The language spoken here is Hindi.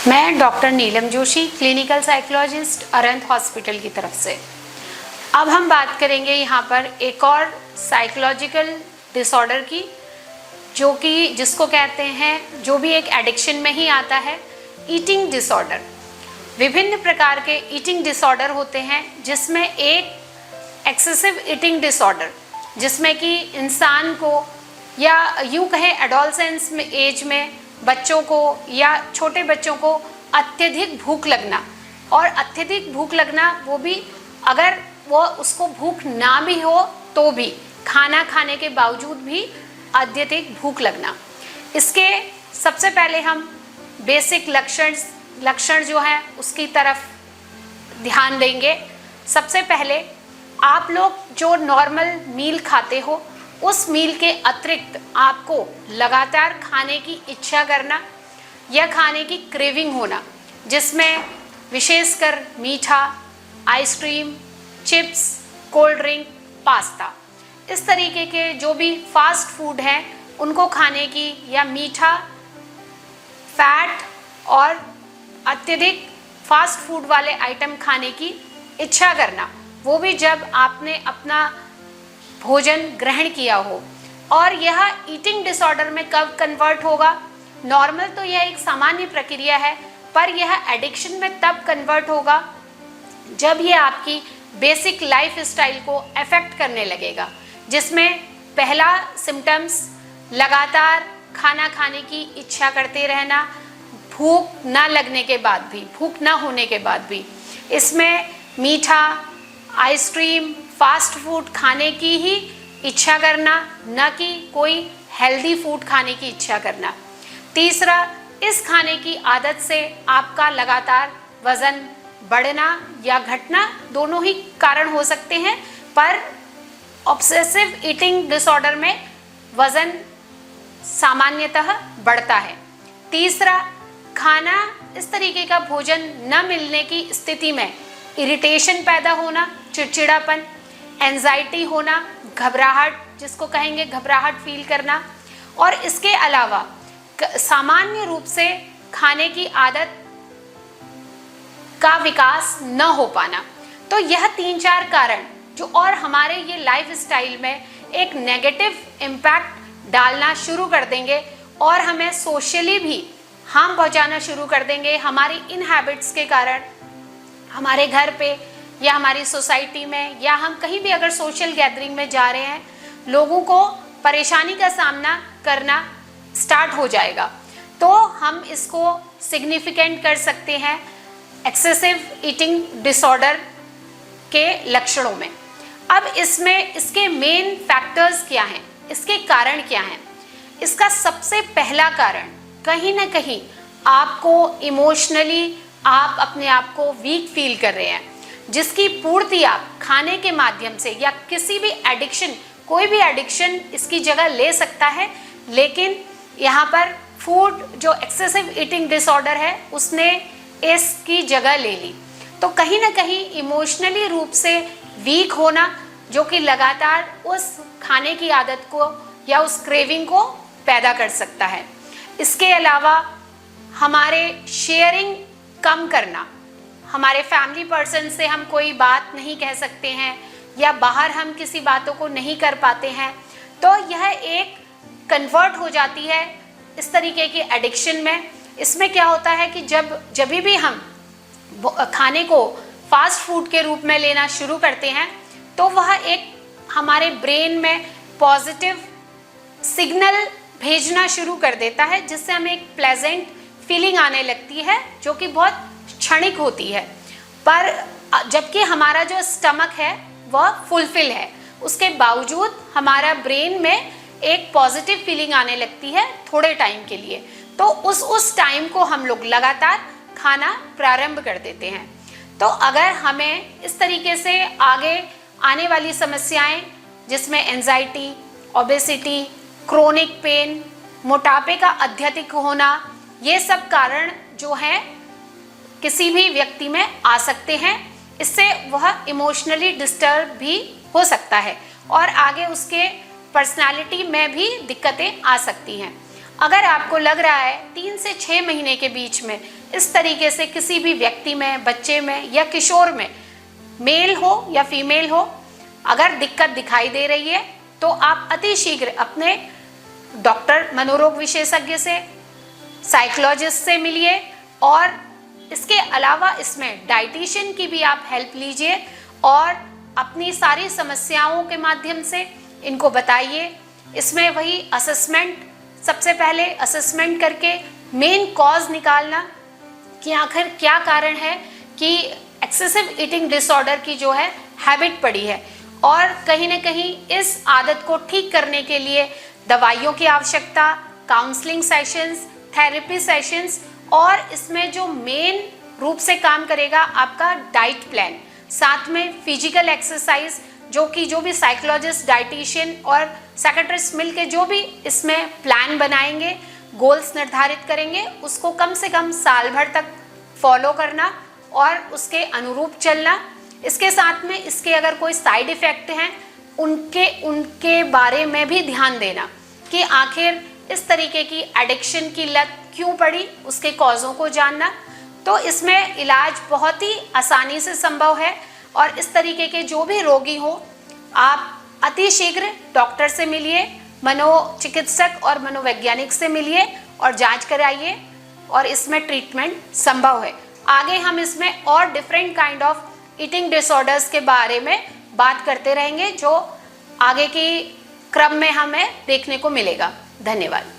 मैं डॉक्टर नीलम जोशी, क्लिनिकल साइकोलॉजिस्ट, अरंत हॉस्पिटल की तरफ से। अब हम बात करेंगे यहाँ पर एक और साइकोलॉजिकल डिसऑर्डर की, जो कि जिसको कहते हैं, जो भी एक एडिक्शन में ही आता है, ईटिंग डिसऑर्डर। विभिन्न प्रकार के ईटिंग डिसऑर्डर होते हैं, जिसमें एक एक्सेसिव ईटिंग डिसऑर्डर, जिसमें कि इंसान को या यूँ कहें एडोलसेंस में एज में बच्चों को या छोटे बच्चों को अत्यधिक भूख लगना, और अत्यधिक भूख लगना वो भी अगर वो उसको भूख ना भी हो तो भी खाना खाने के बावजूद भी अत्यधिक भूख लगना। इसके सबसे पहले हम बेसिक लक्षण जो है उसकी तरफ ध्यान देंगे। सबसे पहले आप लोग जो नॉर्मल मील खाते हो, उस मील के अतिरिक्त आपको लगातार खाने की इच्छा करना या खाने की क्रेविंग होना, जिसमें विशेषकर मीठा, ice cream, chips, cold drink, pasta, इस तरीके के जो भी फास्ट फूड हैं उनको खाने की, या मीठा, फैट और अत्यधिक फास्ट फूड वाले आइटम खाने की इच्छा करना, वो भी जब आपने अपना भोजन ग्रहण किया हो। और यह ईटिंग डिसऑर्डर में कब कन्वर्ट होगा? नॉर्मल तो यह एक सामान्य प्रक्रिया है, पर यह एडिक्शन में तब कन्वर्ट होगा जब यह आपकी बेसिक लाइफ स्टाइल को अफेक्ट करने लगेगा, जिसमें पहला सिम्टम्स लगातार खाना खाने की इच्छा करते रहना, भूख ना लगने के बाद भी, भूख ना होने के बाद भी। इसमें मीठा, आइसक्रीम, फास्ट फूड खाने की ही इच्छा करना, न कि कोई हेल्दी फूड खाने की इच्छा करना। तीसरा, इस खाने की आदत से आपका लगातार वज़न बढ़ना या घटना, दोनों ही कारण हो सकते हैं, पर ऑब्सेसिव ईटिंग डिसऑर्डर में वज़न सामान्यतः बढ़ता है। तीसरा, खाना इस तरीके का भोजन न मिलने की स्थिति में इरिटेशन पैदा होना, चिड़चिड़ापन, एंजाइटी होना, घबराहट, जिसको कहेंगे घबराहट फील करना, और इसके अलावा सामान्य रूप से खाने की आदत का विकास न हो पाना। तो यह 3-4 कारण जो और हमारे ये लाइफ स्टाइल में एक नेगेटिव इम्पैक्ट डालना शुरू कर देंगे और हमें सोशली भी हार्म पहुंचाना शुरू कर देंगे। हमारी इन हैबिट्स के कारण हमारे घर पे या हमारी सोसाइटी में, या हम कहीं भी अगर सोशल गैदरिंग में जा रहे हैं, लोगों को परेशानी का सामना करना स्टार्ट हो जाएगा। तो हम इसको सिग्निफिकेंट कर सकते हैं एक्सेसिव ईटिंग डिसऑर्डर के लक्षणों में। अब इसमें इसके मेन फैक्टर्स क्या हैं, इसके कारण क्या हैं? इसका सबसे पहला कारण, कहीं ना कहीं आपको इमोशनली आप अपने आप को वीक फील कर रहे हैं, जिसकी पूर्ति आप खाने के माध्यम से, या किसी भी एडिक्शन, कोई भी एडिक्शन इसकी जगह ले सकता है, लेकिन यहाँ पर फूड जो एक्सेसिव ईटिंग डिसऑर्डर है उसने इसकी जगह ले ली। तो कहीं ना कहीं इमोशनली रूप से वीक होना, जो कि लगातार उस खाने की आदत को या उस क्रेविंग को पैदा कर सकता है। इसके अलावा हमारे शेयरिंग कम करना, हमारे फैमिली पर्सन से हम कोई बात नहीं कह सकते हैं, या बाहर हम किसी बातों को नहीं कर पाते हैं, तो यह एक कन्वर्ट हो जाती है इस तरीके की एडिक्शन में। इसमें क्या होता है कि जब भी हम खाने को फास्ट फूड के रूप में लेना शुरू करते हैं, तो वह एक हमारे ब्रेन में पॉजिटिव सिग्नल भेजना शुरू कर देता है, जिससे हमें एक प्लेजेंट फीलिंग आने लगती है, जो कि बहुत क्षणिक होती है। पर जबकि हमारा जो स्टमक है वह फुलफिल है, उसके बावजूद हमारा ब्रेन में एक पॉजिटिव फीलिंग आने लगती है थोड़े टाइम के लिए। तो उस टाइम को हम लोग लगातार खाना प्रारंभ कर देते हैं। तो अगर हमें इस तरीके से आगे आने वाली समस्याएं, जिसमें एंजाइटी, ओबेसिटी, क्रोनिक पेन, मोटापे का अत्यधिक होना, ये सब कारण जो हैं किसी भी व्यक्ति में आ सकते हैं। इससे वह इमोशनली डिस्टर्ब भी हो सकता है और आगे उसके पर्सनालिटी में भी दिक्कतें आ सकती हैं। अगर आपको लग रहा है 3 से 6 महीने के बीच में इस तरीके से किसी भी व्यक्ति में, बच्चे में या किशोर में, मेल हो या फीमेल हो, अगर दिक्कत दिखाई दे रही है तो आप अति शीघ्र अपने डॉक्टर मनोरोग विशेषज्ञ से, साइकोलॉजिस्ट से मिलिए और इसके अलावा इसमें डाइटिशियन की भी आप हेल्प लीजिए और अपनी सारी समस्याओं के माध्यम से इनको बताइए। इसमें वही असेसमेंट, सबसे पहले असेसमेंट करके मेन कॉज निकालना कि आखिर क्या कारण है कि एक्सेसिव ईटिंग डिसऑर्डर की जो है हैबिट पड़ी है और कहीं ना कहीं इस आदत को ठीक करने के लिए दवाइयों की आवश्यकता, काउंसलिंग सेशंस, थेरेपी सेशंस और इसमें जो मेन रूप से काम करेगा आपका डाइट प्लान, साथ में फिजिकल एक्सरसाइज जो भी साइकोलॉजिस्ट, डाइटिशियन और साइकेट्रिस्ट मिलके जो भी इसमें प्लान बनाएंगे, गोल्स निर्धारित करेंगे, उसको कम से कम साल भर तक फॉलो करना और उसके अनुरूप चलना। इसके साथ में इसके अगर कोई साइड इफ़ेक्ट हैं उनके बारे में भी ध्यान देना कि आखिर इस तरीके की एडिक्शन की लत क्यों पड़ी, उसके कॉजों को जानना। तो इसमें इलाज बहुत ही आसानी से संभव है और इस तरीके के जो भी रोगी हो आप अति शीघ्र डॉक्टर से मिलिए, मनोचिकित्सक और मनोवैज्ञानिक से मिलिए और जांच कराइए और इसमें ट्रीटमेंट संभव है। आगे हम इसमें और different kind of eating disorders के बारे में बात करते रहेंगे जो आगे की क्रम में हमें देखने को मिलेगा। धन्यवाद।